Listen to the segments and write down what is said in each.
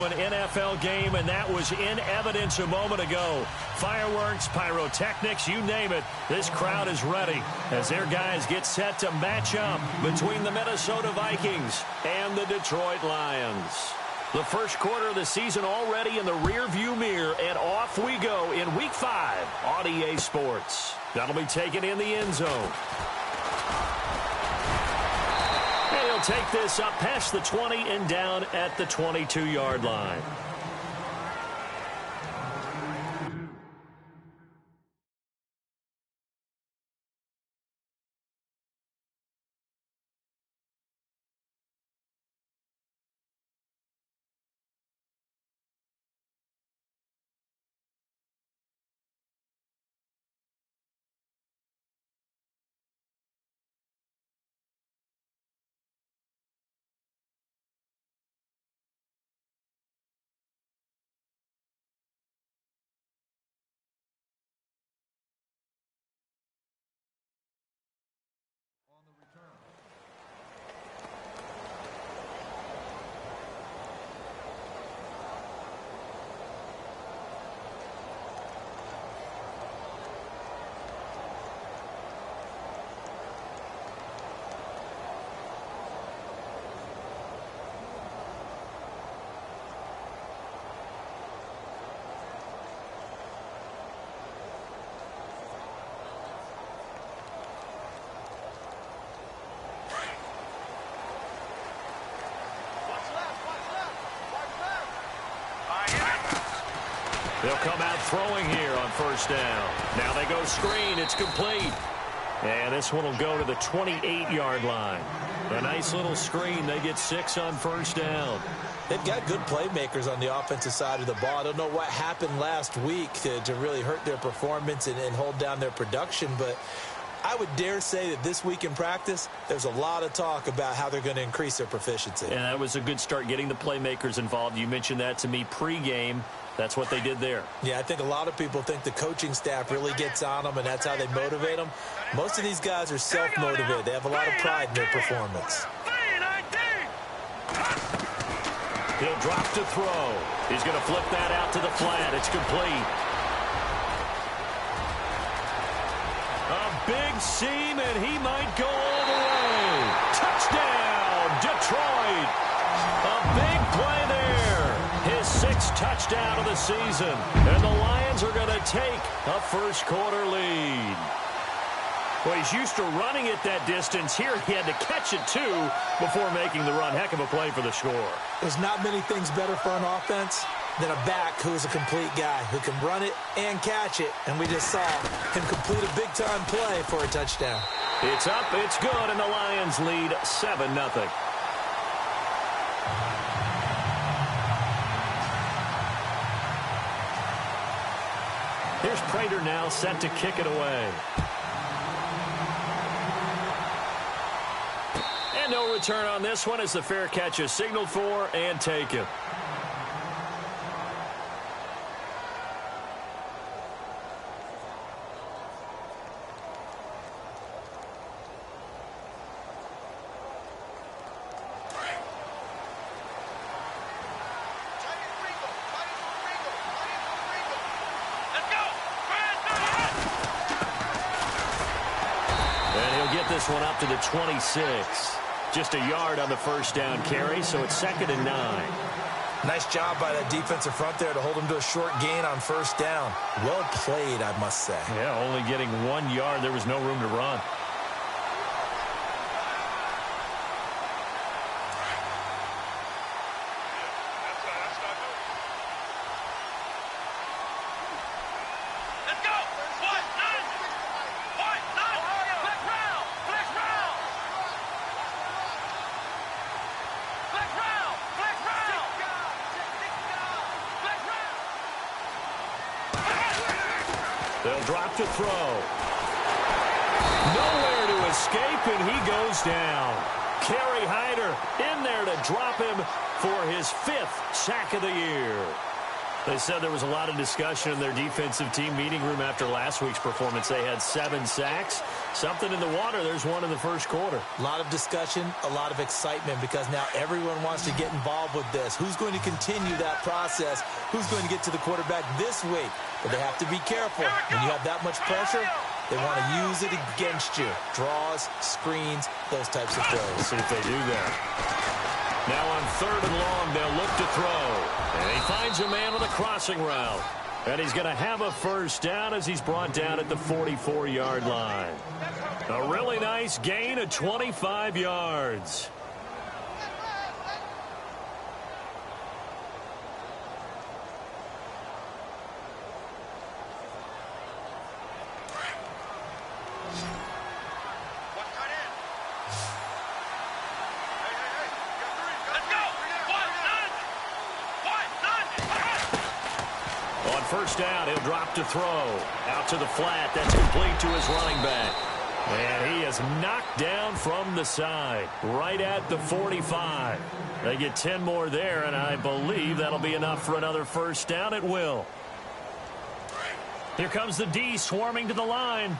An NFL game, and that was in evidence a moment ago. Fireworks, pyrotechnics, you name it. This crowd is ready as their guys get set to match up between the Minnesota Vikings and the Detroit Lions. The first quarter of the season already in the rearview mirror, and off we go in Week 5 on EA Sports. That'll be taken in the end zone. And he'll take this up past the 20 and down at the 22-yard line. They'll come out throwing here on first down. Now they go screen. It's complete. And this one will go to the 28-yard line. A nice little screen. They get 6 on first down. They've got good playmakers on the offensive side of the ball. I don't know what happened last week to really hurt their performance and hold down their production, but I would dare say that this week in practice, there's a lot of talk about how they're going to increase their proficiency. And that was a good start getting the playmakers involved. You mentioned that to me pregame. That's what they did there. Yeah, I think a lot of people think the coaching staff really gets on them, and that's how they motivate them. Most of these guys are self-motivated. They have a lot of pride in their performance. He'll drop to throw. He's going to flip that out to the flat. It's complete. A big seam, and he might go all the way. Touchdown, Detroit. A big play there. His 6th touchdown of the season. And the Lions are going to take a first-quarter lead. Well, he's used to running it that distance. Here he had to catch it, too, before making the run. Heck of a play for the score. There's not many things better for an offense than a back who's a complete guy who can run it and catch it. And we just saw him complete a big-time play for a touchdown. It's up, it's good, and the Lions lead 7-0. Here's Prater now set to kick it away. And no return on this one as the fair catch is signaled for and taken. This one up to the 26. Just a yard on the first down carry, so it's 2nd and 9. Nice job by that defensive front there to hold him to a short gain on first down. Well played, I must say. Yeah, only getting 1 yard. There was no room to run. They'll drop to throw. Nowhere to escape, and he goes down. Kerry Hyder in there to drop him for his 5th sack of the year. They said there was a lot of discussion in their defensive team meeting room after last week's performance. They had 7 sacks. Something in the water. There's one in the first quarter. A lot of discussion, a lot of excitement, because now everyone wants to get involved with this. Who's going to continue that process? Who's going to get to the quarterback this week? But they have to be careful. When you have that much pressure, they want to use it against you. Draws, screens, those types of throws. Let's see if they do that. Now on 3rd and long, they'll look to throw. And he finds a man on the crossing route. And he's going to have a first down as he's brought down at the 44-yard line. A really nice gain of 25 yards. First down, he'll drop to throw. Out to the flat. That's complete to his running back. And he is knocked down from the side, right at the 45. They get 10 more there, and I believe that'll be enough for another first down. It will. Here comes the D swarming to the line.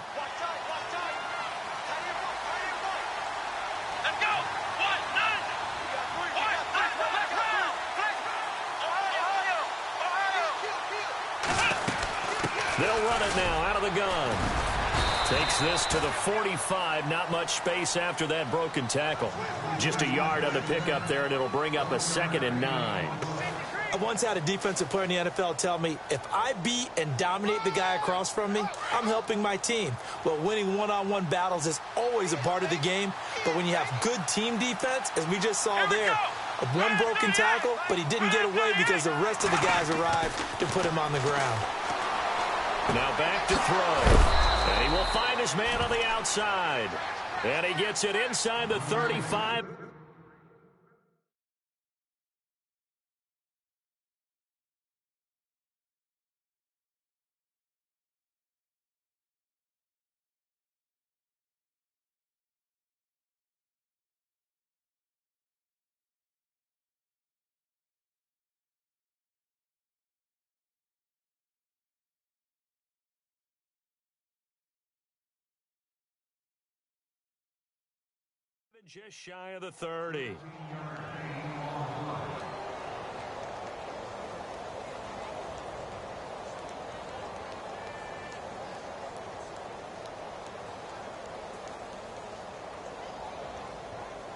They'll run it now out of the gun. Takes this to the 45. Not much space after that broken tackle. Just a yard on the pickup there, and it'll bring up a 2nd and 9. I once had a defensive player in the NFL tell me, if I beat and dominate the guy across from me, I'm helping my team. Well, winning one-on-one battles is always a part of the game, but when you have good team defense, as we just saw there, one broken tackle, but he didn't get away because the rest of the guys arrived to put him on the ground. Now back to throw. And he will find his man on the outside. And he gets it inside the 35. Just shy of the 30.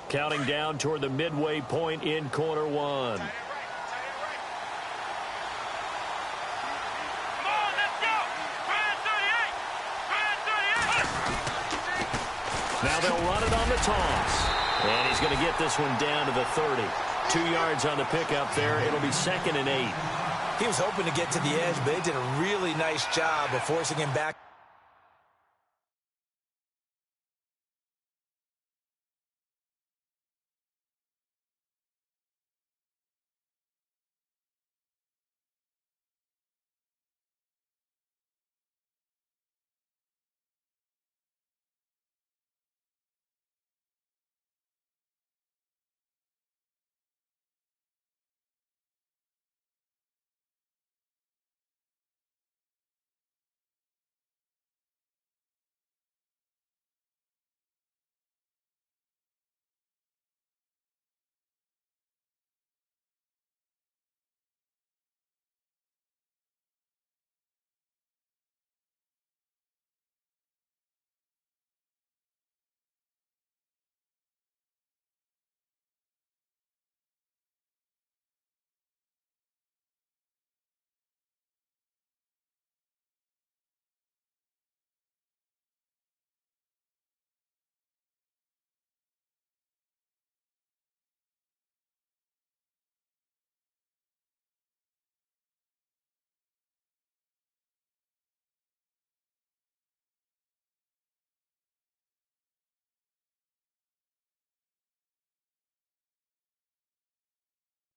Counting down toward the midway point in quarter 1. Now they'll run it on the toss. And he's going to get this one down to the 30. 2 yards on the pickup there. It'll be 2nd and 8. He was hoping to get to the edge, but they did a really nice job of forcing him back.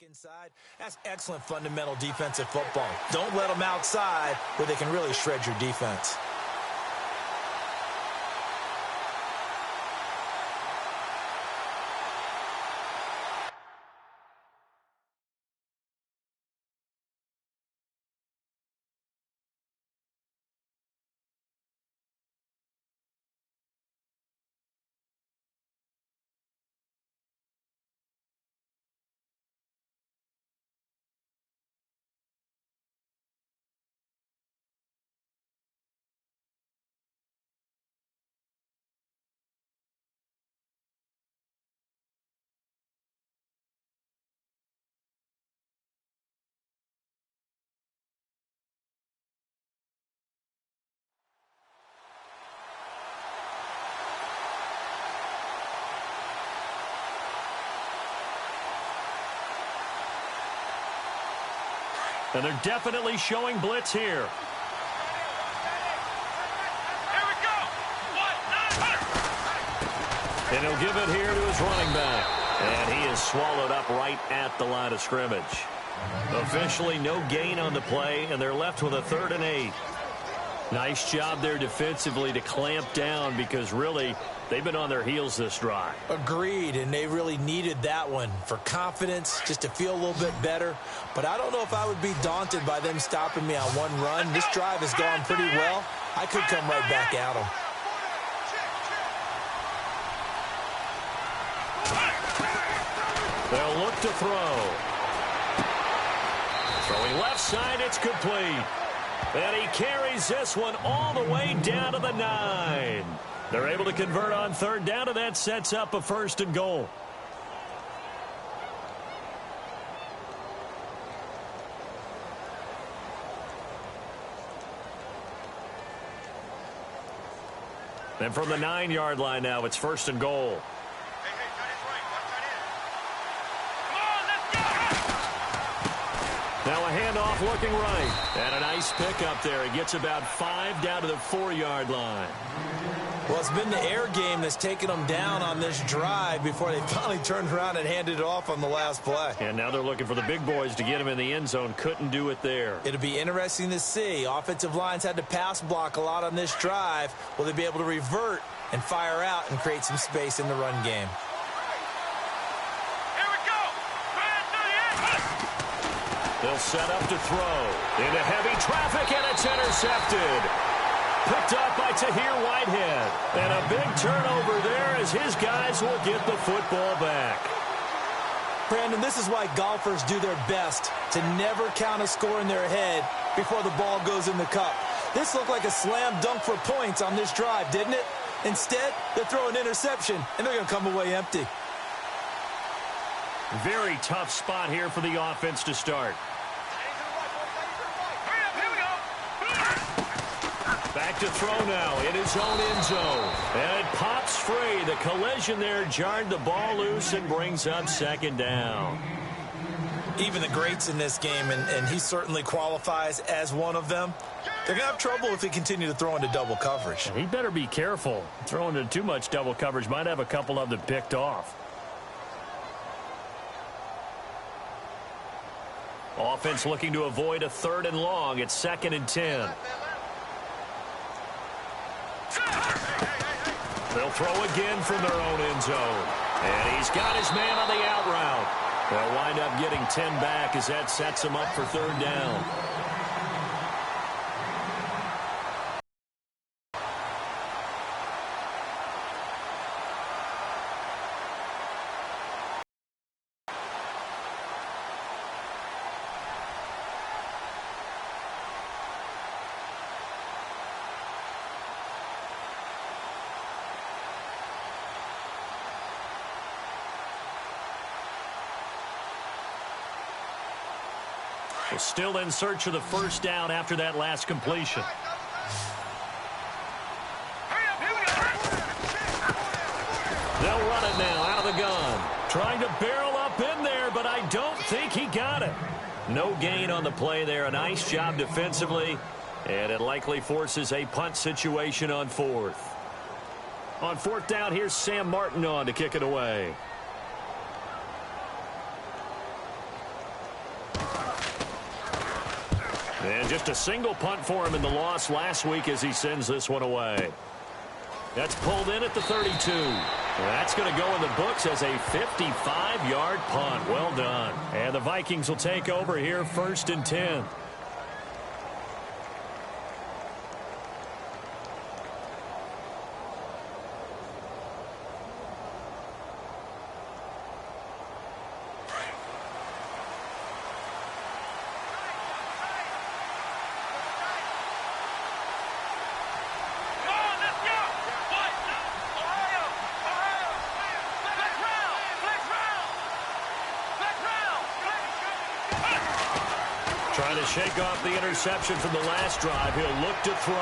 Inside, that's excellent fundamental defensive football. Don't let them outside where they can really shred your defense. And they're definitely showing blitz here. And he'll give it here to his running back. And he is swallowed up right at the line of scrimmage. Officially no gain on the play, and they're left with a 3rd and 8. Nice job there defensively to clamp down because really they've been on their heels this drive. Agreed, and they really needed that one for confidence, just to feel a little bit better. But I don't know if I would be daunted by them stopping me on one run. This drive has gone pretty well. I could come right back at them. They'll look to throw. Throwing left side, it's complete. And he carries this one all the way down to the 9. They're able to convert on 3rd down, and that sets up a 1st and goal. And from the 9-yard line now, it's 1st and goal. Now a handoff looking right. And a nice pickup there. He gets about 5 down to the 4-yard line. Well, it's been the air game that's taken them down on this drive before they finally turned around and handed it off on the last play. And now they're looking for the big boys to get him in the end zone. Couldn't do it there. It'll be interesting to see. Offensive lines had to pass block a lot on this drive. Will they be able to revert and fire out and create some space in the run game? They'll set up to throw. Into heavy traffic, and it's intercepted. Picked up by Tahir Whitehead. And a big turnover there as his guys will get the football back. Brandon, this is why golfers do their best to never count a score in their head before the ball goes in the cup. This looked like a slam dunk for points on this drive, didn't it? Instead, they throw an interception, and they're going to come away empty. Very tough spot here for the offense to start. Back to throw now in his own end zone. And it pops free. The collision there jarred the ball loose and brings up 2nd down. Even the greats in this game, and he certainly qualifies as one of them, they're going to have trouble if they continue to throw into double coverage. He better be careful. Throwing into too much double coverage might have a couple of them picked off. Offense looking to avoid a 3rd and long. It's 2nd and 10. They'll throw again from their own end zone. And he's got his man on the out route. They'll wind up getting 10 back as that sets him up for 3rd down. Still in search of the 1st down after that last completion. They'll run it now out of the gun. Trying to barrel up in there, but I don't think he got it. No gain on the play there. A nice job defensively, and it likely forces a punt situation on 4th. On 4th down, here's Sam Martin on to kick it away. And just a single punt for him in the loss last week as he sends this one away. That's pulled in at the 32. That's going to go in the books as a 55-yard punt. Well done. And the Vikings will take over here 1st and 10. Trying to shake off the interception from the last drive. He'll look to throw.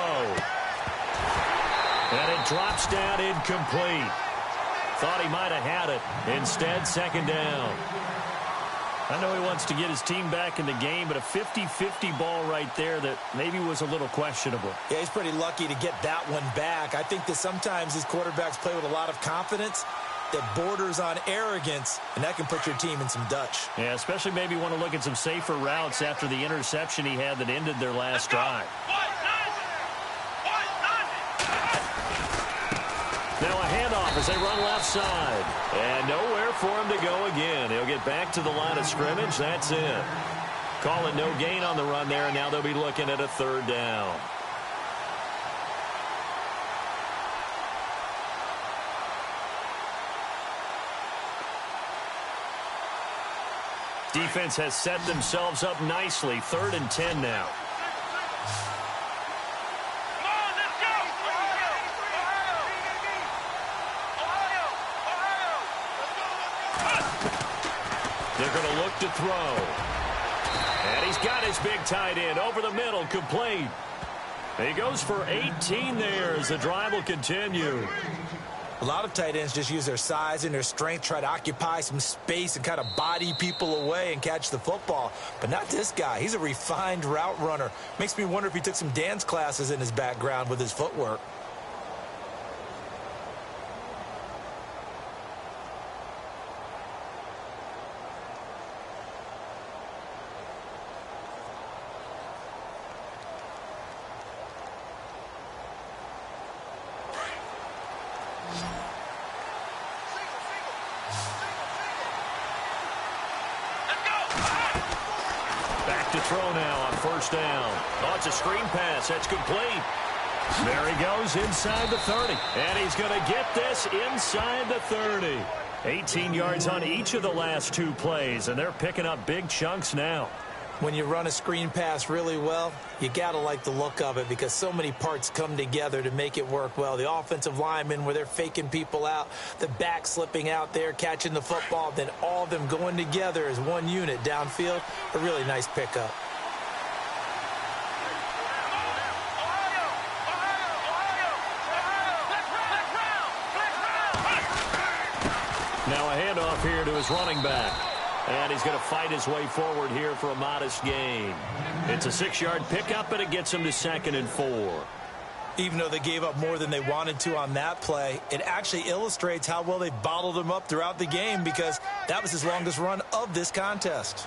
And it drops down incomplete. Thought he might have had it. Instead, 2nd down. I know he wants to get his team back in the game, but a 50-50 ball right there that maybe was a little questionable. Yeah, he's pretty lucky to get that one back. I think that sometimes these quarterbacks play with a lot of confidence that borders on arrogance, and that can put your team in some Dutch. Yeah, especially maybe want to look at some safer routes after the interception he had that ended their last drive. Now a handoff as they run left side. And nowhere for him to go again. He'll get back to the line of scrimmage. That's it. Call it no gain on the run there, and now they'll be looking at a third down. Defense has set themselves up nicely. 3rd and 10 now. They're going to look to throw. And he's got his big tight end over the middle, complete. He goes for 18 there as the drive will continue. A lot of tight ends just use their size and their strength, try to occupy some space and kind of body people away and catch the football. But not this guy. He's a refined route runner. Makes me wonder if he took some dance classes in his background with his footwork. To throw now on 1st down. Oh, it's a screen pass. That's complete. There he goes inside the 30. And he's going to get this inside the 30. 18 yards on each of the last 2 plays, and they're picking up big chunks now. When you run a screen pass really well, you got to like the look of it because so many parts come together to make it work well. The offensive linemen where they're faking people out, the back slipping out there, catching the football, then all of them going together as one unit downfield. A really nice pickup. Now a handoff here to his running back. And he's going to fight his way forward here for a modest gain. It's a 6-yard pickup, and it gets him to 2nd and 4. Even though they gave up more than they wanted to on that play, it actually illustrates how well they bottled him up throughout the game because that was his longest run of this contest.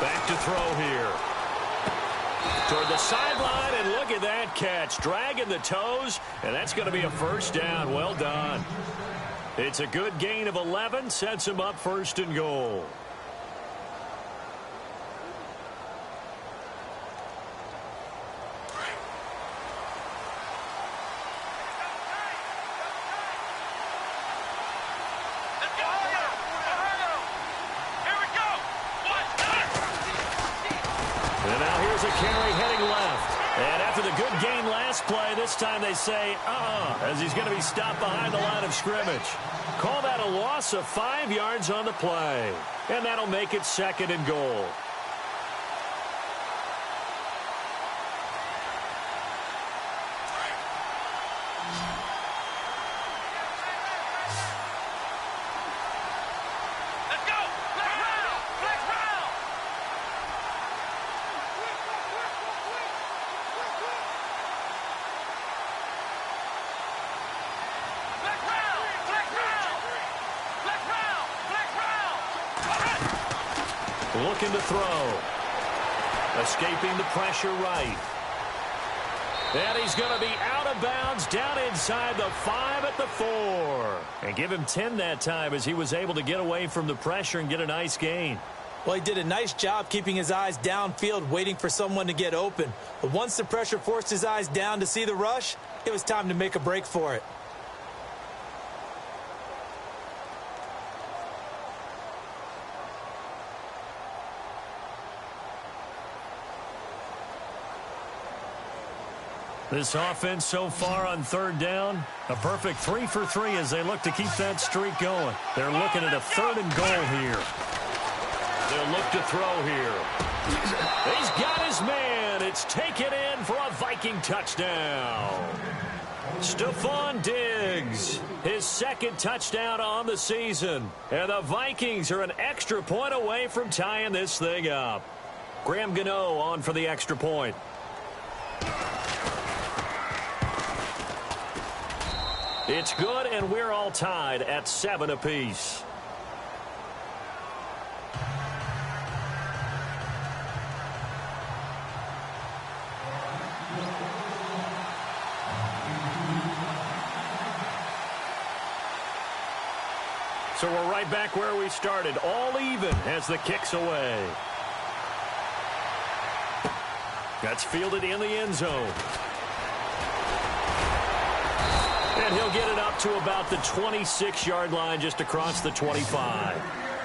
Back to throw here. Toward the sideline, and look at that catch. Dragging the toes, and that's going to be a 1st down. Well done. It's a good gain of 11. Sets him up 1st and goal. And now here's a carry heading left. And after the good gain last play, this time they say, as he's going to be stopped behind the line of scrimmage. Call that a loss of 5 yards on the play. And that'll make it 2nd and goal. Looking to throw. Escaping the pressure right. And he's going to be out of bounds down inside the 5 at the 4. And give him 10 that time as he was able to get away from the pressure and get a nice gain. Well, he did a nice job keeping his eyes downfield, waiting for someone to get open. But once the pressure forced his eyes down to see the rush, it was time to make a break for it. This offense so far on 3rd down, a perfect 3 for 3 as they look to keep that streak going. They're looking at a 3rd and goal here. They'll look to throw here. He's got his man, and it's taken in for a Viking touchdown. Stephon Diggs, his second touchdown on the season. And the Vikings are an extra point away from tying this thing up. Graham Gano on for the extra point. It's good, and we're all tied at 7 apiece. So we're right back where we started, all even as the kick's away. That's fielded in the end zone. And he'll get it up to about the 26-yard line, just across the 25.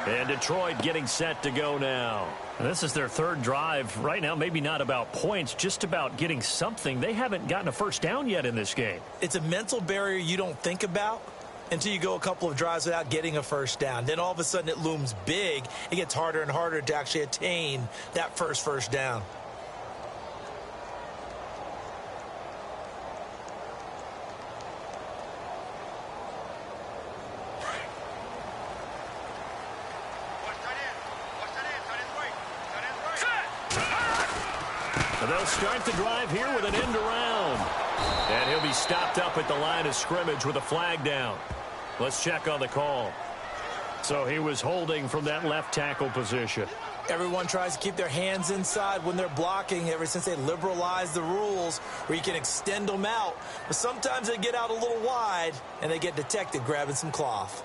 And Detroit getting set to go now. And this is their third drive. Right now, maybe not about points, just about getting something. They haven't gotten a first down yet in this game. It's a mental barrier you don't think about until you go a couple of drives without getting a first down. Then all of a sudden it looms big. It gets harder and harder to actually attain that first down. And they'll start the drive here with an end around. And he'll be stopped up at the line of scrimmage with a flag down. Let's check on the call. So he was holding from that left tackle position. Everyone tries to keep their hands inside when they're blocking ever since they liberalized the rules where you can extend them out. But sometimes they get out a little wide and they get detected grabbing some cloth.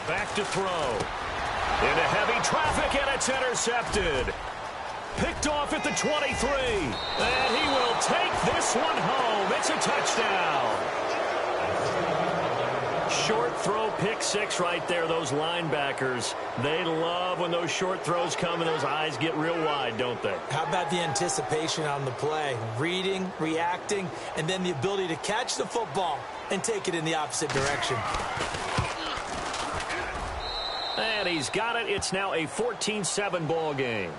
Back to throw. Into heavy traffic, and it's intercepted. Picked off at the 23. And he will take this one home. It's a touchdown. Short throw, pick six right there. Those linebackers, they love when those short throws come and those eyes get real wide, don't they? How about the anticipation on the play? Reading, reacting, and then the ability to catch the football and take it in the opposite direction. And he's got it. It's now a 14-7 ball game.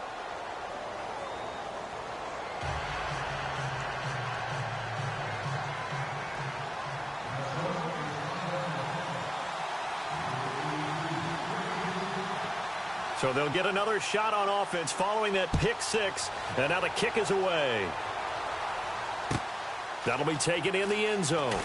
So they'll get another shot on offense following that pick six. And now the kick is away. That'll be taken in the end zone.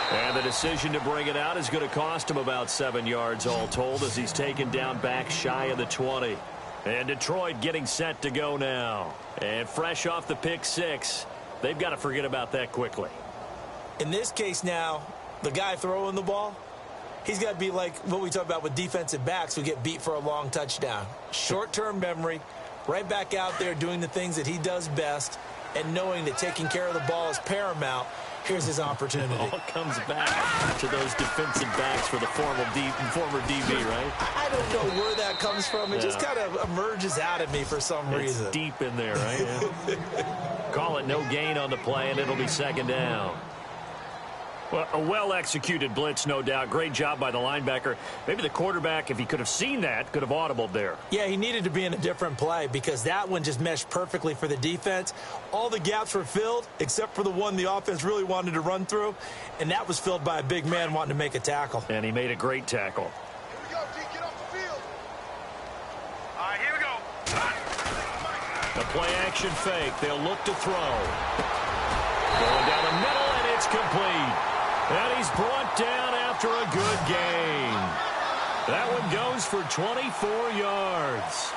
And the decision to bring it out is going to cost him about 7 yards all told as he's taken down back shy of the 20. And Detroit getting set to go now. And fresh off the pick six, they've got to forget about that quickly. In this case now, the guy throwing the ball, he's got to be like what we talk about with defensive backs who get beat for a long touchdown. Short-term memory, right back out there doing the things that he does best, and knowing that taking care of the ball is paramount. Here's his opportunity. It all comes back to those defensive backs for the former DB, right? I don't know where that comes from. It just kind of emerges out of me for some reason. It's deep in there, right? Yeah. Call it no gain on the play, and it'll be second down. Well, a well-executed blitz, no doubt. Great job by the linebacker. Maybe the quarterback, if he could have seen that, could have audibled there. Yeah, he needed to be in a different play because that one just meshed perfectly for the defense. All the gaps were filled except for the one the offense really wanted to run through, and that was filled by a big man wanting to make a tackle. And he made a great tackle. Here we go, D. Get off the field. All right, here we go. The play-action fake. They'll look to throw. Going down the middle, and it's complete. And he's brought down after a good gain. That one goes for 24 yards.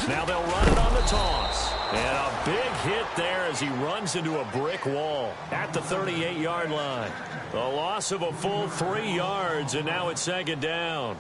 Now they'll run it on the toss. And a big hit there as he runs into a brick wall at the 38-yard line. A loss of a full 3 yards, and now it's second down.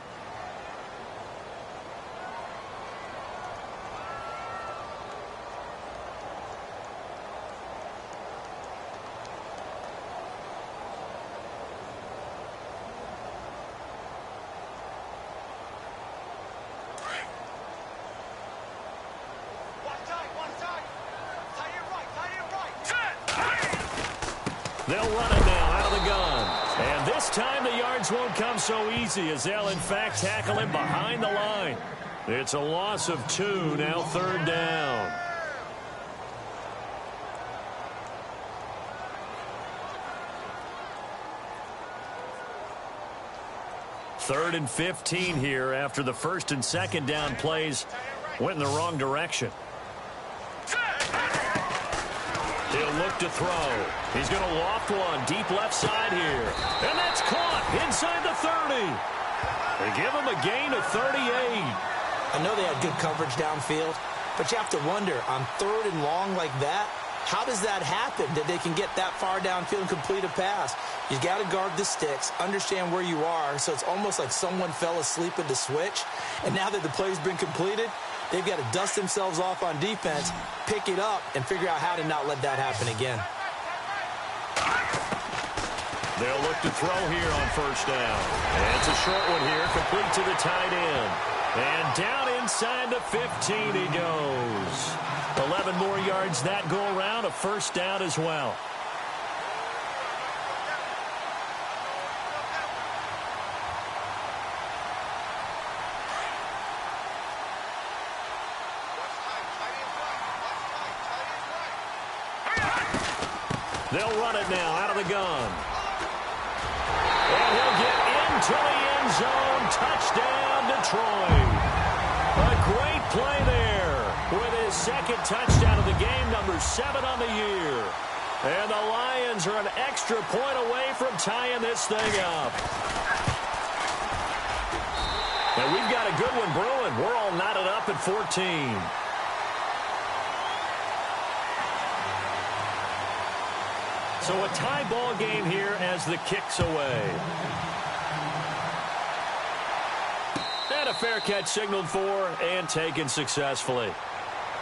They'll run it now out of the gun. And this time the yards won't come so easy as they'll, in fact, tackle him behind the line. It's a loss of 2, now third down. Third and 15 here after the first and second down plays went in the wrong direction. He'll look to throw. He's going to loft one deep left side here. And that's caught inside the 30. They give him a gain of 38. I know they had good coverage downfield, but you have to wonder, on third and long like that, how does that happen that they can get that far downfield and complete a pass? You got to guard the sticks, understand where you are, so it's almost like someone fell asleep at the switch. And now that the play's been completed, they've got to dust themselves off on defense, pick it up, and figure out how to not let that happen again. They'll look to throw here on first down. And it's a short one here, complete to the tight end. And down inside the 15 he goes. 11 more yards that go around, a first down as well. They'll run it now out of the gun. And he'll get into the end zone. Touchdown, Detroit. A great play there with his second touchdown of the game, number 7 on the year. And the Lions are an extra point away from tying this thing up. And we've got a good one brewing. We're all knotted up at 14. So a tie ball game here as the kick's away. And a fair catch signaled for and taken successfully.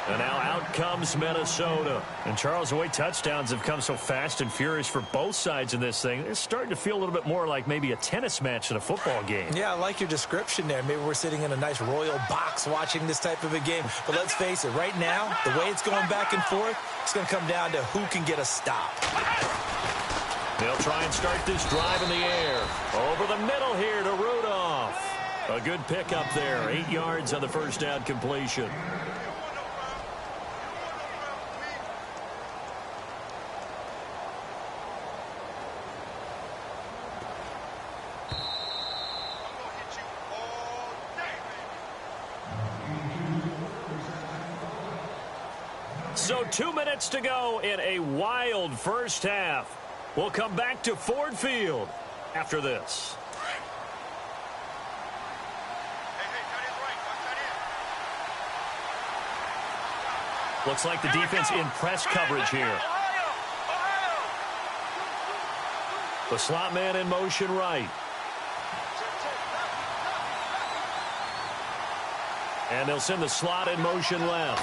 And now out comes Minnesota. And Charles, the way touchdowns have come so fast and furious for both sides in this thing, it's starting to feel a little bit more like maybe a tennis match than a football game. Yeah, I like your description there. Maybe we're sitting in a nice royal box watching this type of a game. But let's face it, right now, the way it's going back and forth, it's going to come down to who can get a stop. They'll try and start this drive in the air. Over the middle here to Rudolph. A good pickup there. 8 yards on the first down completion. So 2 minutes to go in a wild first half. We'll come back to Ford Field after this. Looks like the defense in press coverage here. The slot man in motion right. And they'll send the slot in motion left.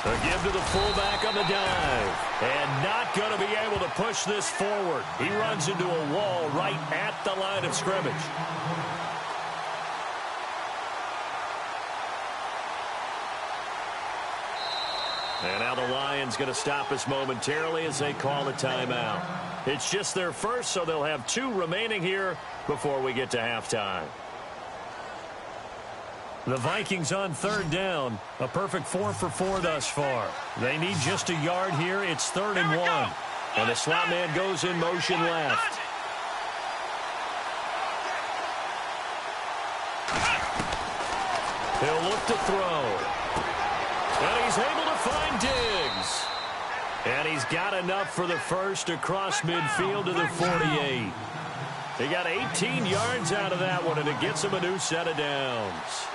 A give to the fullback on the dive. And not going to be able to push this forward. He runs into a wall right at the line of scrimmage. And now the Lions going to stop us momentarily as they call a timeout. It's just their first, so they'll have 2 remaining here before we get to halftime. The Vikings on third down. A perfect 4 for 4 thus far. They need just a yard here. It's 3rd and 1. And the slot man goes in motion left. He'll look to throw. And he's able to find Diggs. And he's got enough for the first across midfield to the 48. He got 18 yards out of that one, and it gets him a new set of downs.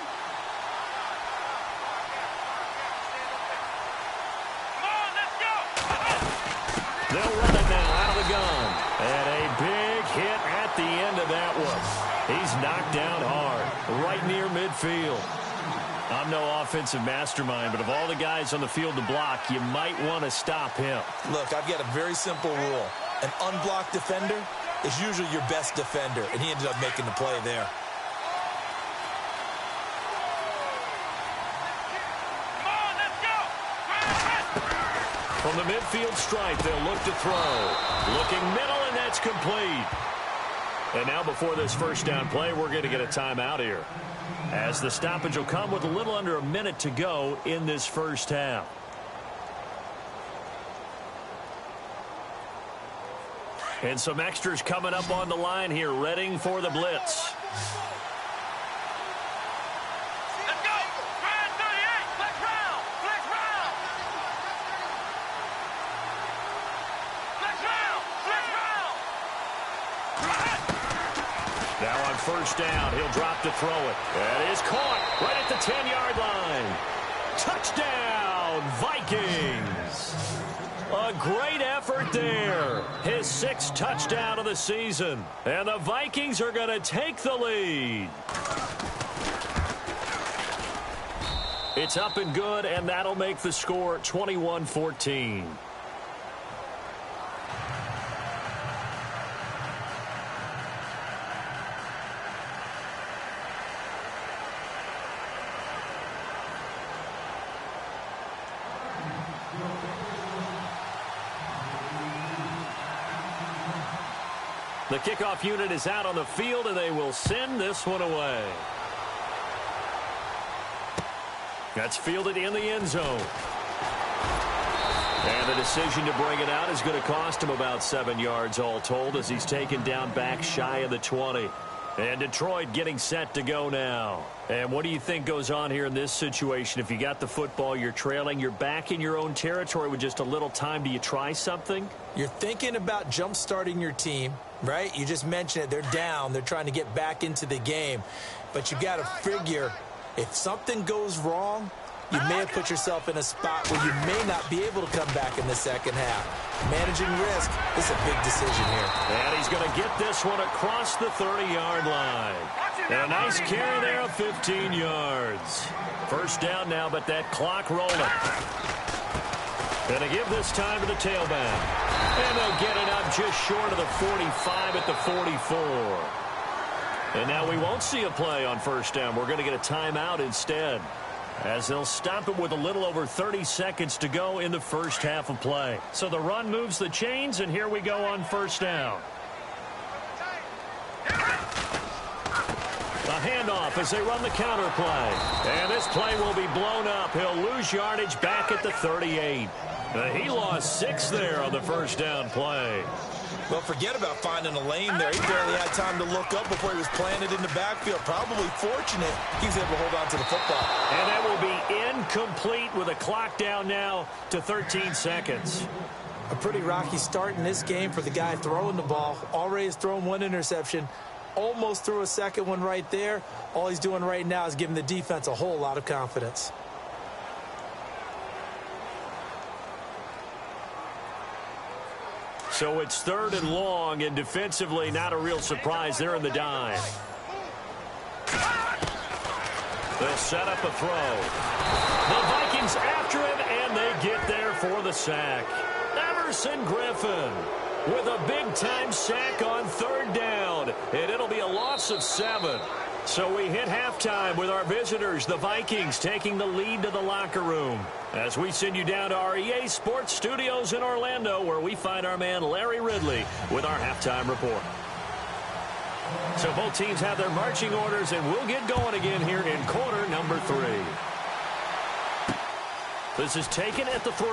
They'll run it now out of the gun. And a big hit at the end of that one. He's knocked down hard, right near midfield. I'm no offensive mastermind, but of all the guys on the field to block, you might want to stop him. Look, I've got a very simple rule. An unblocked defender is usually your best defender, and he ended up making the play there. From the midfield stripe, they'll look to throw. Looking middle, and that's complete. And now before this first down play, we're going to get a timeout here, as the stoppage will come with a little under a minute to go in this first half. And some extras coming up on the line here, readying for the blitz. Let's go! Ryan 38! Flex round! Flex round! Flex round! Flex round! Now on first down, he'll drop to throw it. That is caught right at the 10-yard line. Touchdown, Vikings. A great effort there. His 6th touchdown of the season. And the Vikings are going to take the lead. It's up and good, and that'll make the score 21-14. The kickoff unit is out on the field, and they will send this one away. That's fielded in the end zone. And the decision to bring it out is going to cost him about 7 yards all told, as he's taken down back shy of the 20. And Detroit getting set to go now. And what do you think goes on here in this situation? If you got the football, you're trailing, you're back in your own territory with just a little time. Do you try something? You're thinking about jump-starting your team, right? You just mentioned it. They're down. They're trying to get back into the game. But you got to figure, if something goes wrong, you may have put yourself in a spot where you may not be able to come back in the second half. Managing risk is a big decision here. And he's going to get this one across the 30-yard line. And a nice carry there of 15 yards. First down now, but that clock rolling. Going to give this time to the tailback. And they'll get it up just short of the 45 at the 44. And now we won't see a play on first down. We're going to get a timeout instead, as they'll stop it with a little over 30 seconds to go in the first half of play. So the run moves the chains, and here we go on first down. A handoff as they run the counter play. And this play will be blown up. He'll lose yardage back at the 38. He lost 6 there on the first down play. Well, forget about finding a lane there. He barely had time to look up before he was planted in the backfield. Probably fortunate he was able to hold on to the football. And that will be incomplete with a clock down now to 13 seconds. A pretty rocky start in this game for the guy throwing the ball. Already has thrown 1 interception. Almost threw a second one right there. All he's doing right now is giving the defense a whole lot of confidence. So it's 3rd and long, and defensively not a real surprise. They're in the dime. They'll set up a throw. The Vikings after him, and they get there for the sack. Everson Griffin with a big-time sack on 3rd down, and it'll be a loss of 7. So we hit halftime with our visitors, the Vikings, taking the lead to the locker room, as we send you down to our EA Sports Studios in Orlando, where we find our man Larry Ridley with our halftime report. So both teams have their marching orders, and we'll get going again here in quarter number 3. This is taken at the 3.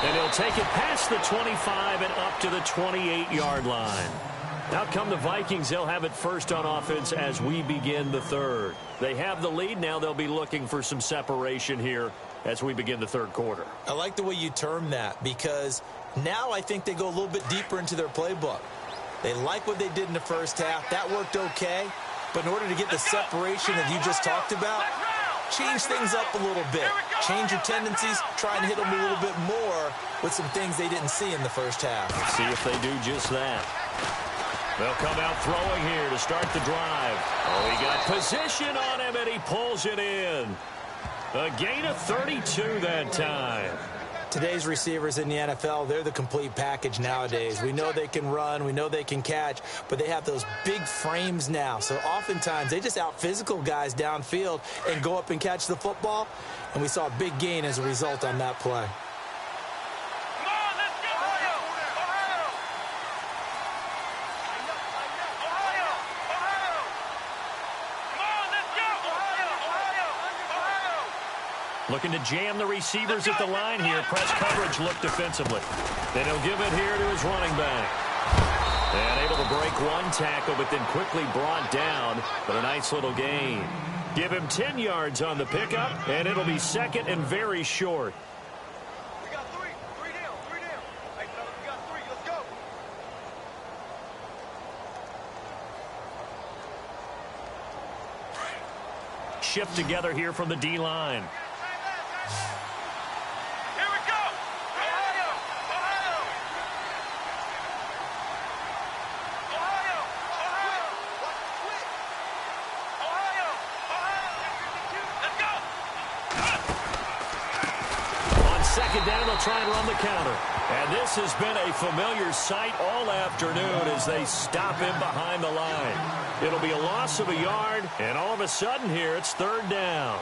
And he'll take it past the 25 and up to the 28-yard line. Out come the Vikings. They'll have it first on offense as we begin the 3rd. They have the lead. Now they'll be looking for some separation here as we begin the 3rd quarter. I like the way you term that, because now I think they go a little bit deeper into their playbook. They like what they did in the first half. That worked okay. But in order to get the separation that you just talked about, change things up a little bit. Change your tendencies, try and hit them a little bit more with some things they didn't see in the first half. Let's see if they do just that. They'll come out throwing here to start the drive. Oh, he got position on him, and he pulls it in. A gain of 32 that time. Today's receivers in the NFL, they're the complete package nowadays. We know they can run, we know they can catch, but they have those big frames now. So oftentimes they just out-physical guys downfield and go up and catch the football. And we saw a big gain as a result on that play. Looking to jam the receivers at the line here. Press coverage look defensively. Then he'll give it here to his running back. And able to break one tackle, but then quickly brought down. But a nice little gain. Give him 10 yards on the pickup, and it'll be second and very short. We got three. Three down. Hey, fellas, we got three. Let's go. Shift together here from the D-line. Second down, they'll try and run the counter. And this has been a familiar sight all afternoon as they stop him behind the line. It'll be a loss of a yard, and all of a sudden here, it's third down.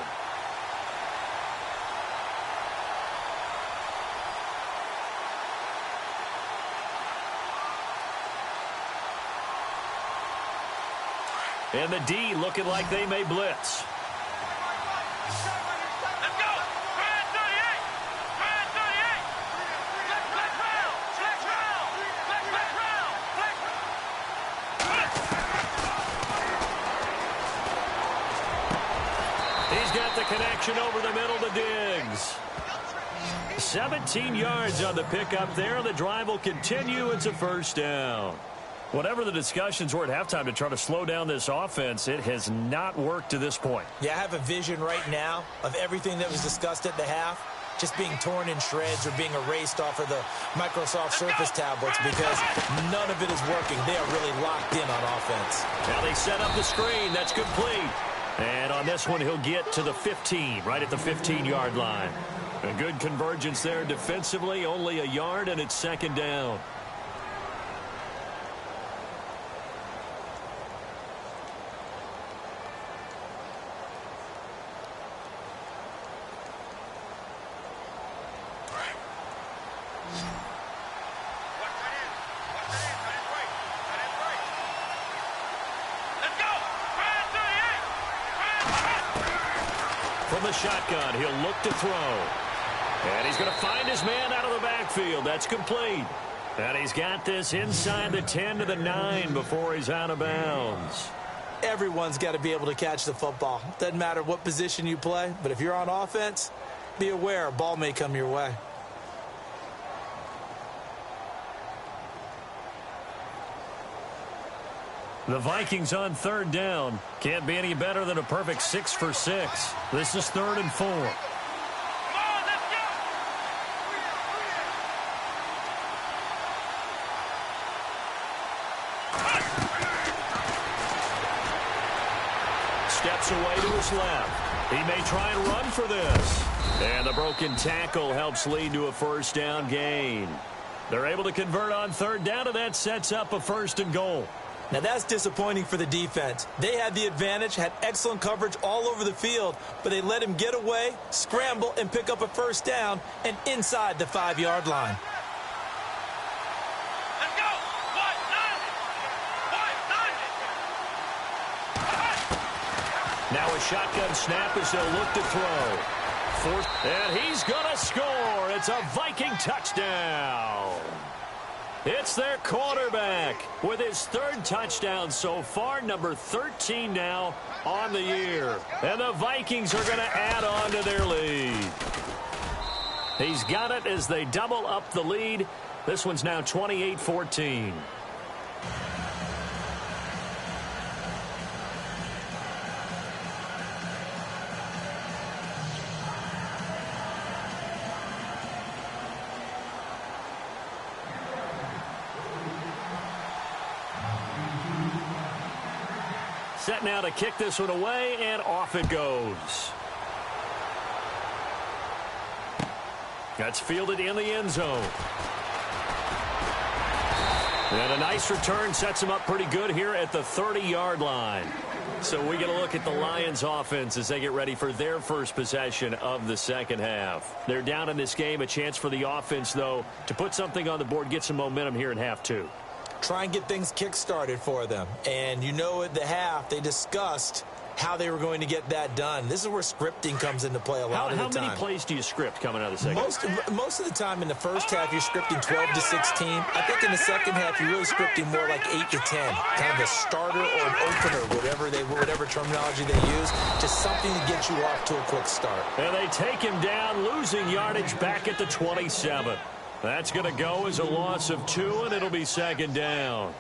And the D looking like they may blitz. Connection over the middle to Diggs. 17 yards on the pickup there. The drive will continue. It's a first down. Whatever the discussions were at halftime to try to slow down this offense, it has not worked to this point. Yeah, I have a vision right now of everything that was discussed at the half just being torn in shreds or being erased off of the Microsoft Surface tablets because none of it is working. They are really locked in on offense. Now they set up the screen. That's complete. And on this one, he'll get to the 15, right at the 15-yard line. A good convergence there defensively, only a yard, and it's second down. From the shotgun, he'll look to throw. And he's going to find his man out of the backfield. That's complete. And he's got this inside the 10 to the 9 before he's out of bounds. Everyone's got to be able to catch the football. Doesn't matter what position you play, but if you're on offense, be aware a ball may come your way. The Vikings on third down. Can't be any better than a perfect 6 for 6. This is 3rd and 4. Steps away to his left. He may try and run for this. And the broken tackle helps lead to a first down gain. They're able to convert on third down, and that sets up a 1st and goal. Now, that's disappointing for the defense. They had the advantage, had excellent coverage all over the field, but they let him get away, scramble, and pick up a first down and inside the 5-yard line. Let's go! Now a shotgun snap as they'll look to throw. And he's going to score. It's a Viking touchdown. It's their quarterback with his 3rd touchdown so far, number 13 now on the year. And the Vikings are going to add on to their lead. He's got it as they double up the lead. This one's now 28-14. Set now to kick this one away, and off it goes. That's fielded in the end zone. And a nice return sets him up pretty good here at the 30-yard line. So we get a look at the Lions offense as they get ready for their first possession of the second half. They're down in this game. A chance for the offense, though, to put something on the board, get some momentum here in half two. Try and get things kick-started for them. And you know at the half, they discussed how they were going to get that done. This is where scripting comes into play a lot of the time. How many plays do you script coming out of the second half? Most of the time in the first half, you're scripting 12 to 16. I think in the second half, you're really scripting more like 8 to 10. Kind of a starter or an opener, whatever terminology they use. Just something to get you off to a quick start. And they take him down, losing yardage back at the 27. That's going to go as a loss of 2, and it'll be second down.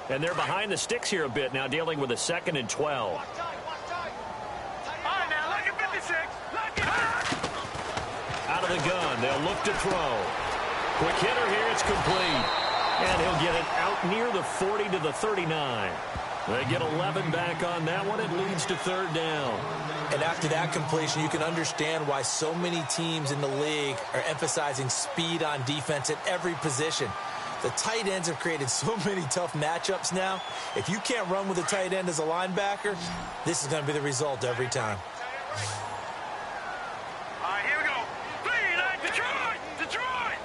And they're behind the sticks here a bit now, dealing with a 2nd and 12. All right, now, look at 56. Look at Out of the gun, they'll look to throw. Quick hitter here, it's complete. And he'll get it out near the 40 to the 39. They get 11 back on that one. It leads to third down. And after that completion, you can understand why so many teams in the league are emphasizing speed on defense at every position. The tight ends have created so many tough matchups now. If you can't run with a tight end as a linebacker, this is going to be the result every time. All right, here we go. Detroit!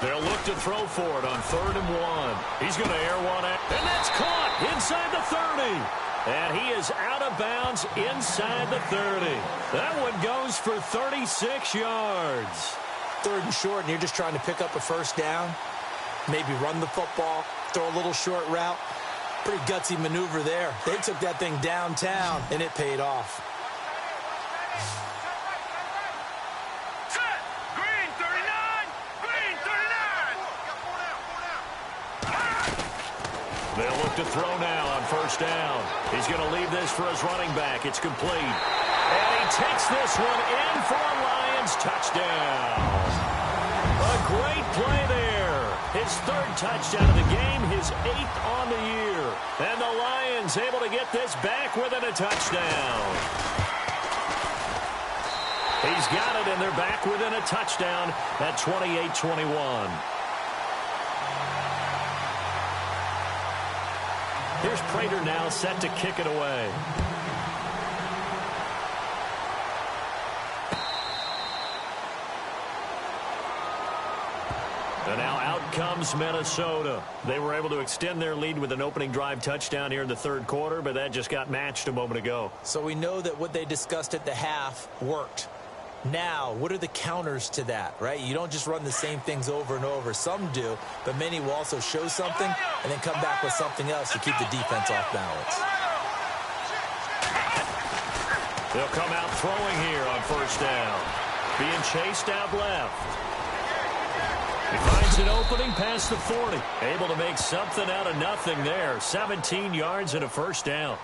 They'll look to throw for it on 3rd and 1. He's going to air one out, and that's caught inside the 30. And he is out of bounds inside the 30. That one goes for 36 yards. 3rd and short, and you're just trying to pick up a first down, maybe run the football, throw a little short route. Pretty gutsy maneuver there. They took that thing downtown, and it paid off. Set! Green 39! Green 39! They'll look to throw now on 1st down. He's going to leave this for his running back. It's complete. And he takes this one in for a Lions touchdown. A great play there. His 3rd touchdown of the game, his 8th on the year. And the Lions able to get this back within a touchdown. He's got it, and they're back within a touchdown at 28-21. Here's Prater now set to kick it away. And now out comes Minnesota. They were able to extend their lead with an opening drive touchdown here in the 3rd quarter, but that just got matched a moment ago. So we know that what they discussed at the half worked. Now, what are the counters to that, right? You don't just run the same things over and over. Some do, but many will also show something and then come back with something else to keep the defense off balance. They'll come out throwing here on 1st down. Being chased out left. He finds an opening past the 40. Able to make something out of nothing there. 17 yards and a 1st down.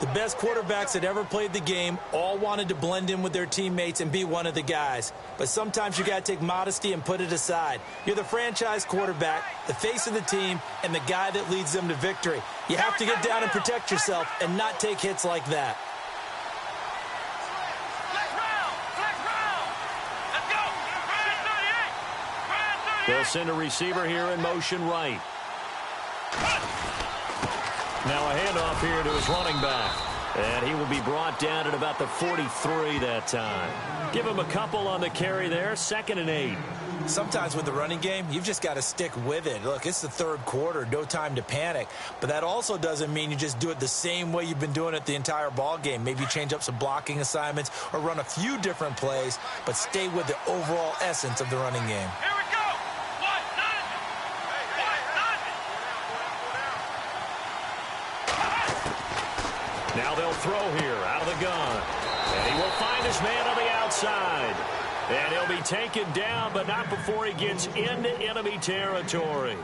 The best quarterbacks that ever played the game all wanted to blend in with their teammates and be one of the guys. But sometimes you got to take modesty and put it aside. You're the franchise quarterback, the face of the team, and the guy that leads them to victory. You have to get down and protect yourself and not take hits like that. They'll send a receiver here in motion right. Now a handoff here to his running back. And he will be brought down at about the 43 that time. Give him a couple on the carry there. 2nd and 8. Sometimes with the running game, you've just got to stick with it. Look, it's the 3rd quarter, no time to panic. But that also doesn't mean you just do it the same way you've been doing it the entire ball game. Maybe change up some blocking assignments or run a few different plays, but stay with the overall essence of the running game. Here we go! Now they'll throw here out of the gun. And he will find his man on the outside. And he'll be taken down, but not before he gets into enemy territory.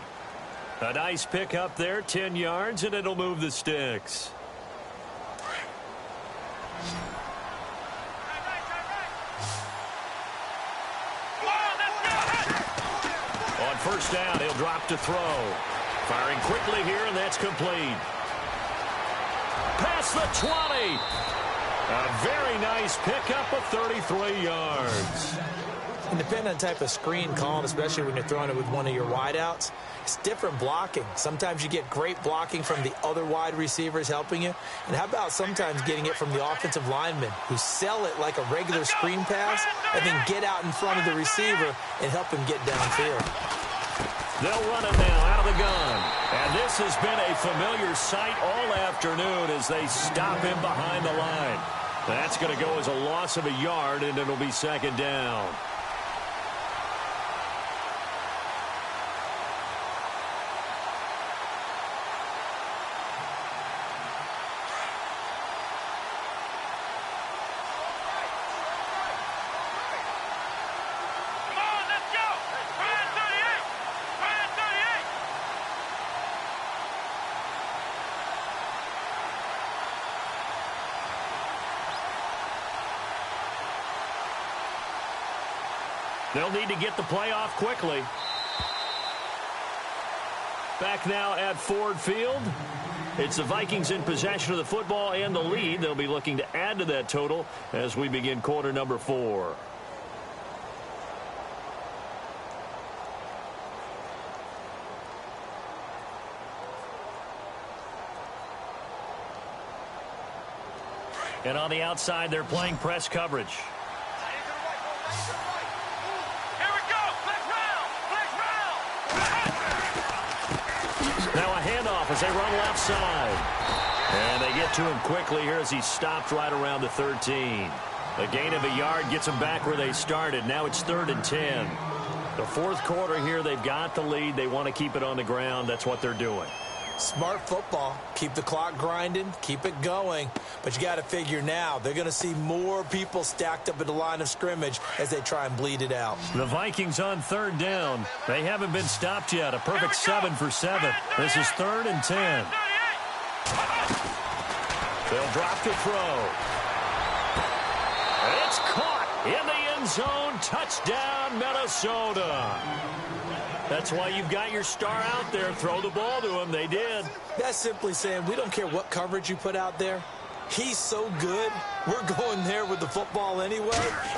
A nice pickup there, 10 yards, and it'll move the sticks. On first down. He'll drop to throw. Firing quickly here, and that's complete. Past the 20. A very nice pickup of 33 yards. And depending on the type of screen called, especially when you're throwing it with one of your wideouts, it's different blocking. Sometimes you get great blocking from the other wide receivers helping you. And how about sometimes getting it from the offensive linemen who sell it like a regular screen pass and then get out in front of the receiver and help him get downfield. They'll run it now out of the gun. And this has been a familiar sight all afternoon as they stop him behind the line. That's going to go as a loss of a yard, and it'll be second down. They'll need to get the play off quickly. Back now at Ford Field. It's the Vikings in possession of the football and the lead. They'll be looking to add to that total as we begin quarter number 4. And on the outside, they're playing press coverage. Now a handoff as they run left side. And they get to him quickly here as he stopped right around the 13. A gain of a yard gets them back where they started. Now it's 3rd and 10. The fourth quarter here, they've got the lead. They want to keep it on the ground. That's what they're doing. Smart football. Keep the clock grinding. Keep it going. But you got to figure now they're going to see more people stacked up at the line of scrimmage as they try and bleed it out. The Vikings on 3rd down. They haven't been stopped yet. A perfect 7 for 7. This is 3rd and 10. They'll drop to throw. It's caught in the end zone. Touchdown, Minnesota. That's why you've got your star out there. Throw the ball to him. They did. That's simply saying we don't care what coverage you put out there. He's so good. We're going there with the football anyway,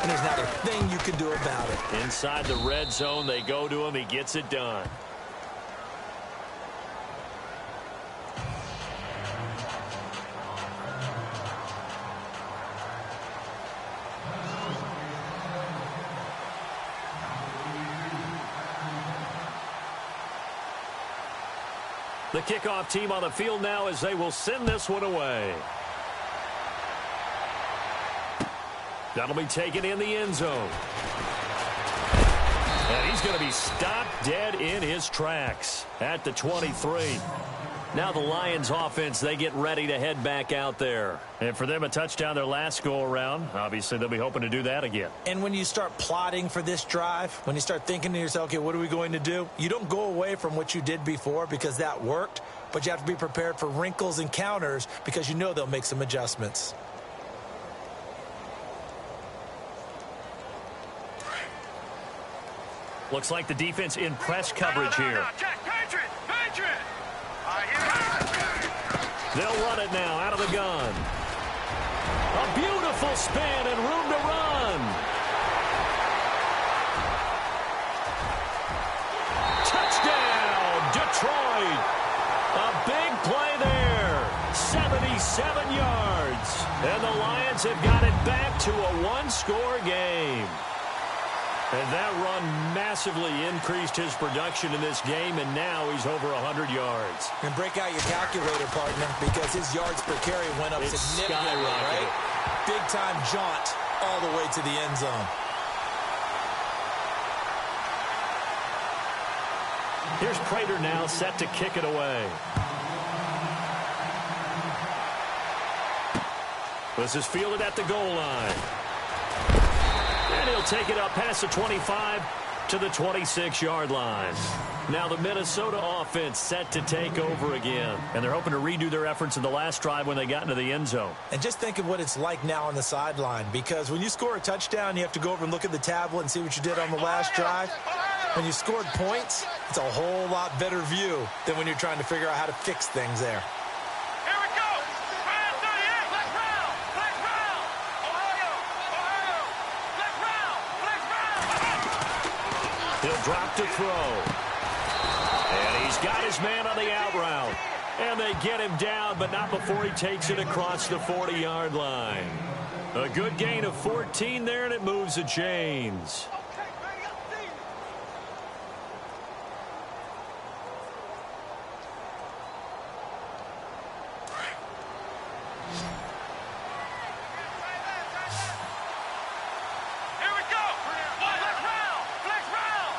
and there's not a thing you can do about it. Inside the red zone, they go to him. He gets it done. The kickoff team on the field now as they will send this one away. That'll be taken in the end zone. And he's going to be stopped dead in his tracks at the 23. Now the Lions offense, they get ready to head back out there. And for them, a touchdown their last go-around. Obviously, they'll be hoping to do that again. And when you start plotting for this drive, when you start thinking to yourself, okay, what are we going to do? You don't go away from what you did before because that worked, but you have to be prepared for wrinkles and counters because you know they'll make some adjustments. Looks like the defense in press coverage here. They'll run it now out of the gun. A beautiful spin and room to run. Touchdown, Detroit. A big play there. 77 yards. And the Lions have got it back to a one-score game. And that run massively increased his production in this game, and now he's over 100 yards. And break out your calculator, partner, because his yards per carry went up significantly, right? Big-time jaunt all the way to the end zone. Here's Prater now set to kick it away. This is fielded at the goal line. And he'll take it up past the 25 to the 26-yard line. Now the Minnesota offense set to take over again. And they're hoping to redo their efforts in the last drive when they got into the end zone. And just think of what it's like now on the sideline. Because when you score a touchdown, you have to go over and look at the tablet and see what you did on the last drive. When you scored points, it's a whole lot better view than when you're trying to figure out how to fix things there. Here we go. Round 38. Flex round. Flex round. Ohio. Ohio. Flex round. Flex round. He'll drop to throw. And he's got his man on the out route. And they get him down, but not before he takes it across the 40-yard line. A good gain of 14 there, and it moves the chains. Okay, ready up, see. Here we go. Flex round. Flex round.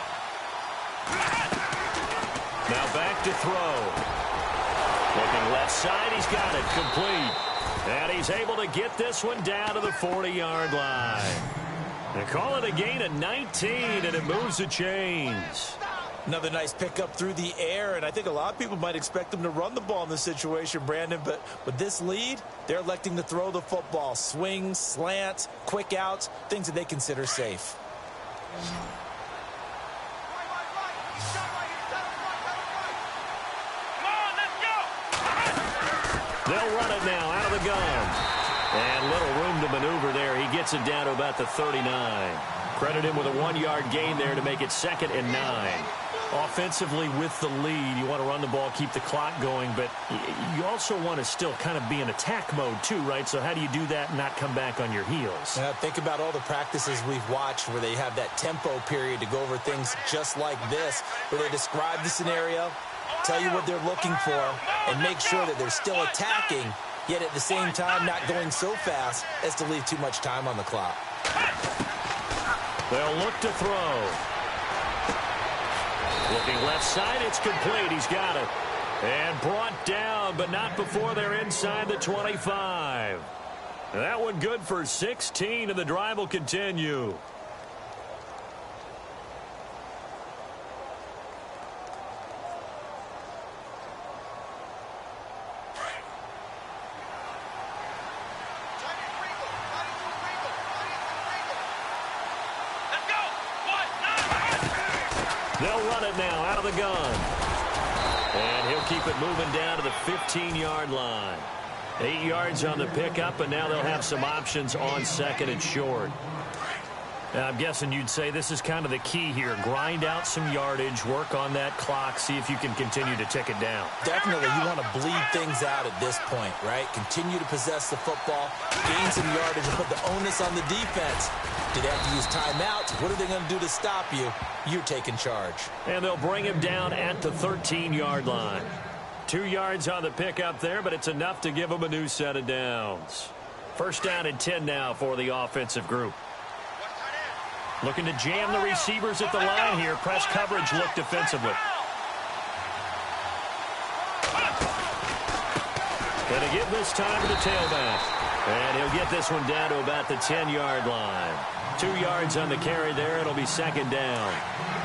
Now back to throw. Looking left side, he's got it complete. And he's able to get this one down to the 40-yard line. They call it a gain of 19, and it moves the chains. Another nice pickup through the air, and I think a lot of people might expect them to run the ball in this situation, Brandon, but with this lead, they're electing to throw the football. Swings, slants, quick outs, things that they consider safe. They'll run it now out of the gun. And little room to maneuver there. He gets it down to about the 39. Credit him with a 1-yard gain there to make it 2nd and 9. Offensively with the lead, you want to run the ball, keep the clock going, but you also want to still kind of be in attack mode too, right? So how do you do that and not come back on your heels? Think about all the practices we've watched where they have that tempo period to go over things just like this, where they describe the scenario, tell you what they're looking for, and make sure that they're still attacking, yet at the same time not going so fast as to leave too much time on the clock. They'll look to throw. Looking left side, it's complete. He's got it. And brought down, but not before they're inside the 25. That one good for 16, and the drive will continue. They'll run it now out of the gun. And he'll keep it moving down to the 15-yard line. 8 yards on the pickup, and now they'll have some options on 2nd and short. Now, I'm guessing you'd say this is kind of the key here. Grind out some yardage, work on that clock, see if you can continue to tick it down. Definitely, you want to bleed things out at this point, right? Continue to possess the football, gain some yardage, and put the onus on the defense. Do they have to use timeouts? What are they going to do to stop you? You're taking charge. And they'll bring him down at the 13-yard line. 2 yards on the pickup there, but it's enough to give them a new set of downs. 1st down and 10 now for the offensive group. Looking to jam the receivers at the line here. Press coverage look defensively. Going to give this time to the tailback. And he'll get this one down to about the 10-yard line. 2 yards on the carry there. It'll be 2nd down.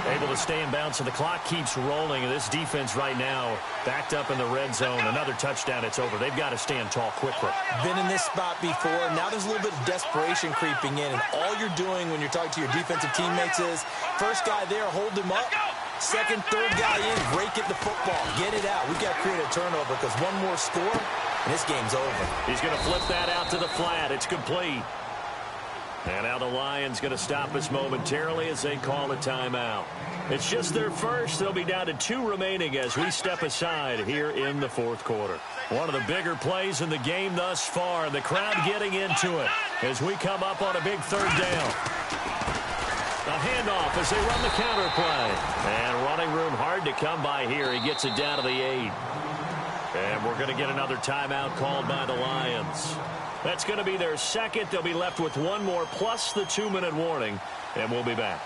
Able to stay in bounds, so the clock keeps rolling. And this defense right now backed up in the red zone. Another touchdown, it's over. They've got to stand tall quickly. Been in this spot before. Now there's a little bit of desperation creeping in. And all you're doing when you're talking to your defensive teammates is, first guy there, hold him up. Second, third guy in, break it the football. Get it out. We've got to create a turnover because one more score, and this game's over. He's going to flip that out to the flat. It's complete. And now the Lions going to stop us momentarily as they call a timeout. It's just their first. They'll be down to 2 remaining as we step aside here in the 4th quarter. One of the bigger plays in the game thus far, and the crowd getting into it as we come up on a big 3rd down. A handoff as they run the counter play. And running room hard to come by here. He gets it down to the 8. And we're going to get another timeout called by the Lions. That's going to be their 2nd. They'll be left with 1 more plus the 2-minute warning. And we'll be back.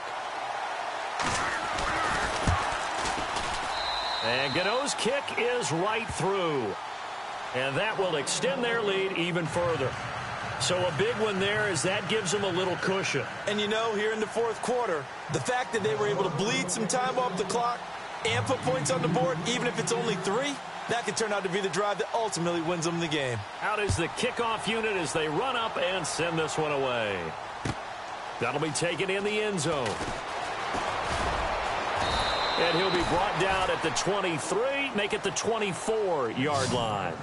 And Gano's kick is right through. And that will extend their lead even further. So a big one there as that gives them a little cushion. And you know, here in the 4th quarter, the fact that they were able to bleed some time off the clock and put points on the board, even if it's only 3, that could turn out to be the drive that ultimately wins them the game. Out is the kickoff unit as they run up and send this one away. That'll be taken in the end zone. And he'll be brought down at the 23, make it the 24-yard line.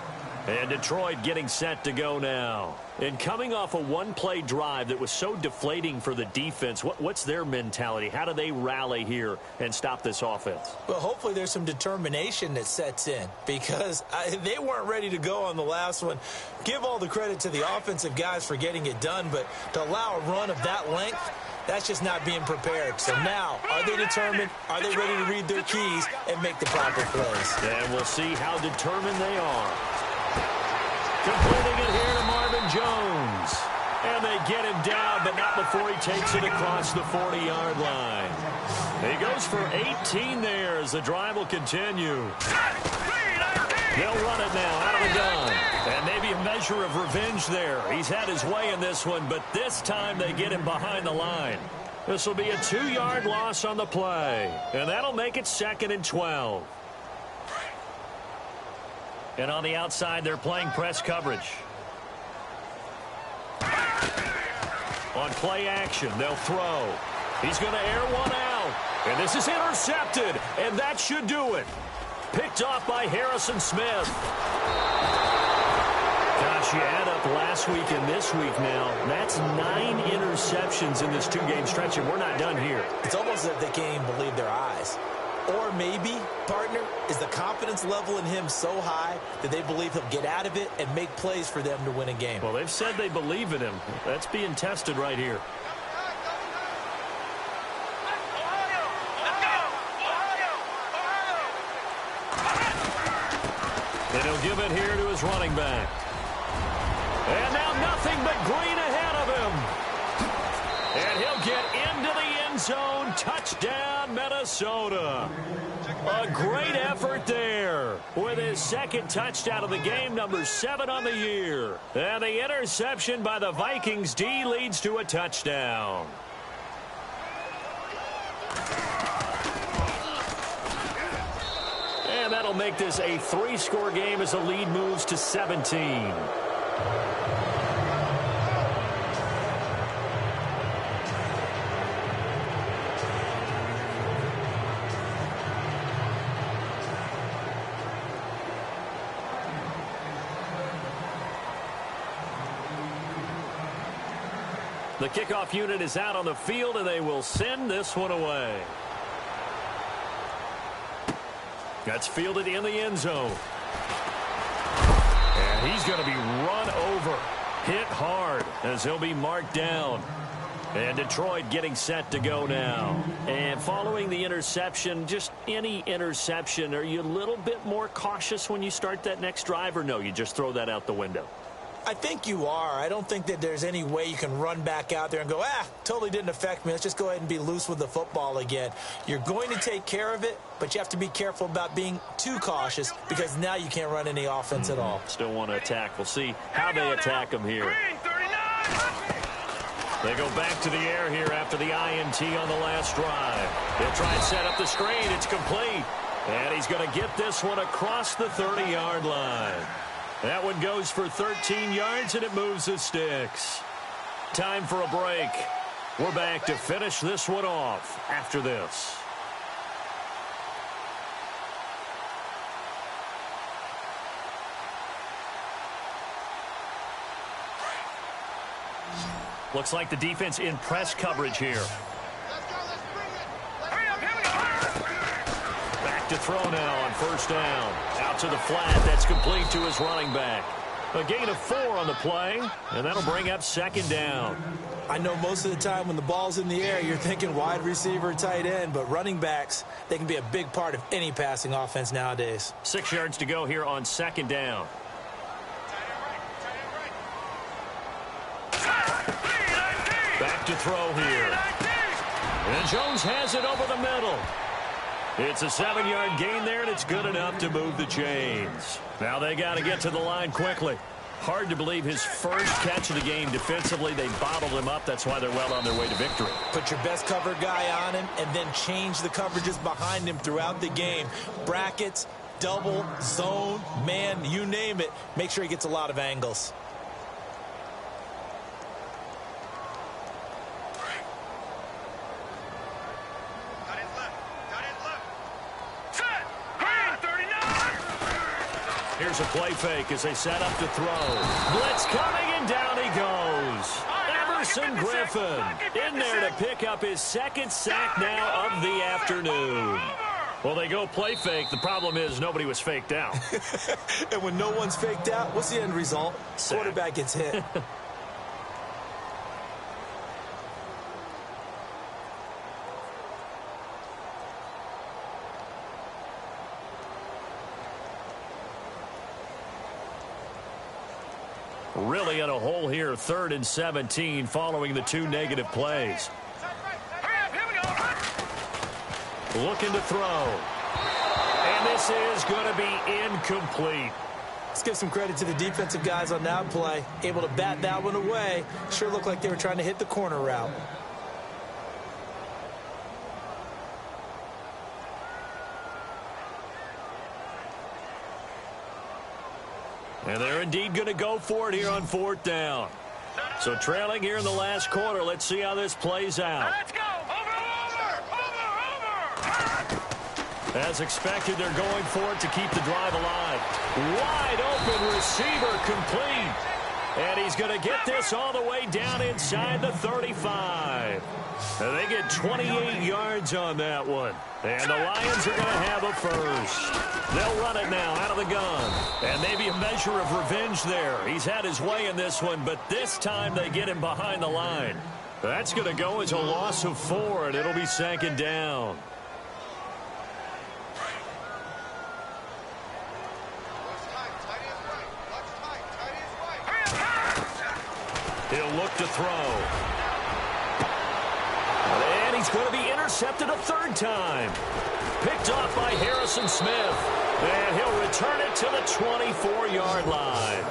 And Detroit getting set to go now. And coming off a one-play drive that was so deflating for the defense, what's their mentality? How do they rally here and stop this offense? Well, hopefully there's some determination that sets in because they weren't ready to go on the last one. Give all the credit to the offensive guys for getting it done, but to allow a run of that length, that's just not being prepared. So now, are they determined? Are they ready to read their keys and make the proper plays? And we'll see how determined they are. Completing it here to Marvin Jones. And they get him down, but not before he takes it across the 40-yard line. He goes for 18 there as the drive will continue. They'll run it now out of the gun. And maybe a measure of revenge there. He's had his way in this one, but this time they get him behind the line. This will be a 2-yard loss on the play. And that'll make it 2nd and 12. And on the outside, they're playing press coverage. On play action, they'll throw. He's going to air one out. And this is intercepted. And that should do it. Picked off by Harrison Smith. Gosh, you add up last week and this week now. That's 9 interceptions in this 2-game stretch, and we're not done here. It's almost as if they can't even believe their eyes. Or maybe, partner, is the confidence level in him so high that they believe he'll get out of it and make plays for them to win a game. Well, they've said they believe in him. That's being tested right here. And he'll give it here to his running back. And now nothing but green ahead of him. And he'll get into the end zone. Touchdown, Minnesota. A great effort there with his 2nd touchdown of the game, number 7 on the year. And the interception by the Vikings D leads to a touchdown. And that'll make this a 3-score game as the lead moves to 17. The kickoff unit is out on the field, and they will send this one away. That's fielded in the end zone. And he's going to be run over, hit hard, as he'll be marked down. And Detroit getting set to go now. And following the interception, just any interception, are you a little bit more cautious when you start that next drive, or no, you just throw that out the window? I think you are. I don't think that there's any way you can run back out there and go, totally didn't affect me. Let's just go ahead and be loose with the football again. You're going to take care of it, but you have to be careful about being too cautious because now you can't run any offense at all. Still want to attack. We'll see how they attack them here. They go back to the air here after the INT on the last drive. They'll try and set up the screen. It's complete. And he's going to get this one across the 30-yard line. That one goes for 13 yards, and it moves the sticks. Time for a break. We're back to finish this one off after this. Looks like the defense in press coverage here. To throw now on 1st down. Out to the flat. That's complete to his running back. A gain of 4 on the play, and that'll bring up 2nd down. I know most of the time when the ball's in the air, you're thinking wide receiver, tight end, but running backs, they can be a big part of any passing offense nowadays. 6 yards to go here on 2nd down. Back to throw here. And Jones has it over the middle. It's a 7-yard gain there, and it's good enough to move the chains. Now they got to get to the line quickly. Hard to believe his first catch of the game defensively. They bottled him up. That's why they're well on their way to victory. Put your best cover guy on him and then change the coverages behind him throughout the game. Brackets, double, zone, man, you name it. Make sure he gets a lot of angles. Here's a play fake as they set up to throw. Blitz coming, and down he goes. Emerson Griffin in there to pick up his second sack now of the afternoon. Well, they go play fake. The problem is nobody was faked out. And when no one's faked out, what's the end result? Quarterback gets hit. Really in a hole here, 3rd and 17 following the 2 negative plays. Looking to throw. And this is going to be incomplete. Let's give some credit to the defensive guys on that play. Able to bat that one away. Sure looked like they were trying to hit the corner route. And they're indeed going to go for it here on 4th down. So trailing here in the last quarter. Let's see how this plays out. Let's go! Over! As expected, they're going for it to keep the drive alive. Wide open receiver complete. And he's going to get this all the way down inside the 35. And they get 28 yards on that one. And the Lions are going to have a first. They'll run it now out of the gun. And maybe a measure of revenge there. He's had his way in this one, but this time they get him behind the line. That's going to go as a loss of 4, and it'll be 2nd down. He'll look to throw. And he's going to be intercepted a 3rd time. Picked off by Harrison Smith. And he'll return it to the 24-yard line.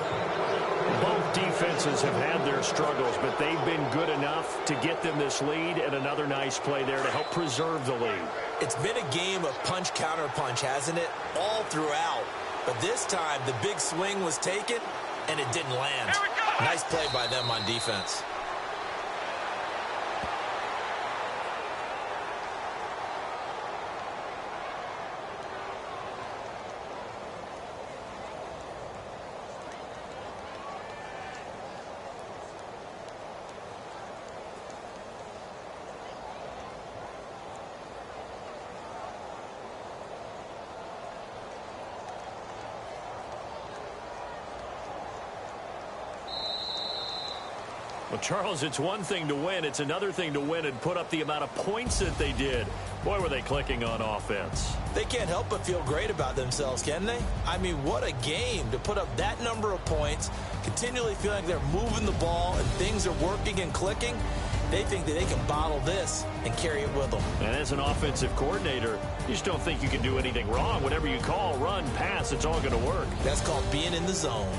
Both defenses have had their struggles, but they've been good enough to get them this lead, and another nice play there to help preserve the lead. It's been a game of punch-counter-punch, hasn't it? All throughout. But this time, the big swing was taken, and it didn't land. Nice play by them on defense. Well, Charles, it's one thing to win. It's another thing to win and put up the amount of points that they did. Boy, were they clicking on offense. They can't help but feel great about themselves, can they? I mean, what a game to put up that number of points, continually feel like they're moving the ball and things are working and clicking. They think that they can bottle this and carry it with them. And as an offensive coordinator, you just don't think you can do anything wrong. Whatever you call, run, pass, it's all going to work. That's called being in the zone.